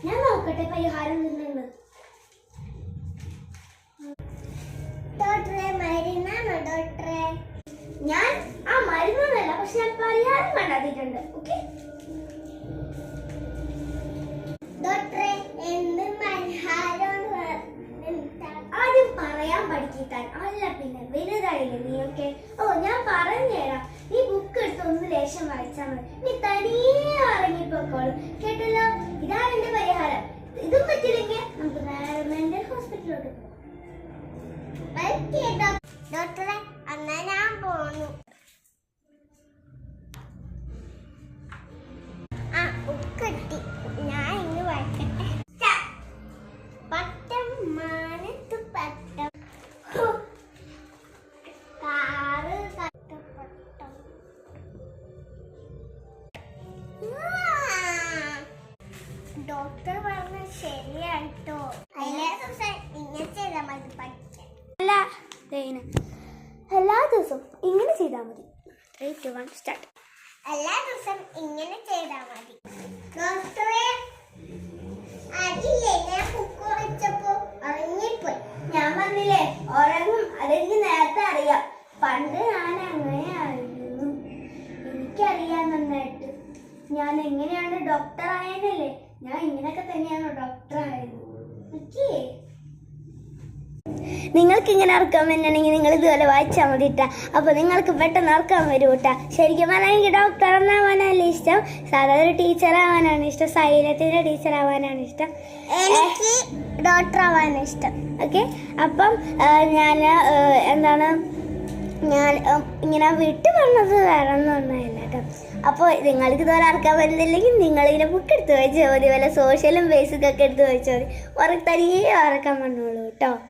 ഞാൻ നോക്കട്ടെ പരിഹാരം നിന്നുണ്ട്. ഞാൻ ആ മരുന്നൊന്നല്ല, പക്ഷെ ഞാൻ പരിഹാരം കണ്ടെത്തിയിട്ടുണ്ട്. ഓക്കെ ആദ്യം പറയാൻ പഠിക്കാൻ അല്ല, പിന്നെ വലുതായില്ലേ നീ? ഓക്കെ ഞാൻ പറഞ്ഞുതരാം. നീ ബുക്ക് എടുത്ത് ഒന്ന് ലേശം വായിച്ചാൽ മതി. നീ തനിയെ ഇറങ്ങിപ്പോക്കോളും. കേട്ടല്ലോ? ഇതാണ് എന്റെ പരിഹാരം. ഇതും പറ്റില്ലെങ്കിൽ നമുക്ക് മെന്റൽ ഹോസ്പിറ്റലിലോട്ട് പോകാം. ഡോക്ടറെ, അന്നാ ഞാൻ പോന്നു. ബുക്കെട്ടി ഞാൻ ഇന്ന് വായിക്കട്ടെ. പട്ടം മാനത്ത് പട്ടം, കാറ് തട്ടപ്പട്ടം. ഡോക്ടർ പറഞ്ഞ ശരിയാട്ടോ. എല്ലാ ദിവസം ഇങ്ങനെ ചെയ്താൽ മതി പഠിക്കാൻ. എല്ലാ ദിവസവും ഇങ്ങനെ ചെയ്താൽ മതി. 3, 2, 1 സ്റ്റാർട്ട്. എല്ലാ ദിവസവും ഇങ്ങനെ ചെയ്താൽ മതി. ഡോക്ടറെ, അതില്ലേ ഞാൻ ബുക്ക് വായിച്ചപ്പോ ഉറങ്ങിപ്പോയി. ഞാൻ പറഞ്ഞില്ലേ ഉറങ്ങും, അതെനിക്ക് നേരത്തെ അറിയാം. പണ്ട് ഞാൻ അങ്ങനെയായിരുന്നു. എനിക്കറിയാൻ നന്നായിട്ട്. ഞാൻ എങ്ങനെയാണ് ഡോക്ടർ ആയതല്ലേ, ഞാൻ ഇങ്ങനെയൊക്കെ തന്നെയാണ് ഡോക്ടർ ആയത്. ഓക്കേ, നിങ്ങൾക്ക് ഇങ്ങനെ ഓർക്കാൻ പറ്റുകയാണെങ്കിൽ നിങ്ങൾ ഇതുപോലെ വായിച്ചാൽ മതി കേട്ടാ. അപ്പോൾ നിങ്ങൾക്ക് പെട്ടെന്ന് ഓർക്കാൻ വരും കേട്ടാ. ശരിക്കും പറഞ്ഞാൽ എനിക്ക് ഡോക്ടർ ആവാനല്ല ഇഷ്ടം, സാധാരണ ഒരു ടീച്ചർ ആവാനാണ് ഇഷ്ടം. സൈലത്തിൻ്റെ ടീച്ചർ ആവാനാണ് ഇഷ്ടം. എനിക്ക് ഡോക്ടർ ആവാനാണ് ഇഷ്ടം. ഓക്കെ, അപ്പം ഞാൻ ഇങ്ങനെ വിട്ടു പറഞ്ഞത് വേറെ ഒന്നും ഒന്നുമില്ല കേട്ടോ. അപ്പോൾ നിങ്ങൾക്ക് ഇതുപോലെ ഓർക്കാൻ പറ്റുന്നില്ലെങ്കിൽ നിങ്ങളിങ്ങനെ ബുക്ക് എടുത്ത് വായിച്ചാൽ മതി. വല്ല സോഷ്യലും ബേസിക്കൊക്കെ എടുത്ത് വായിച്ചാൽ മതി. തനിയെ ഓർക്കാൻ വന്നോളൂ കേട്ടോ.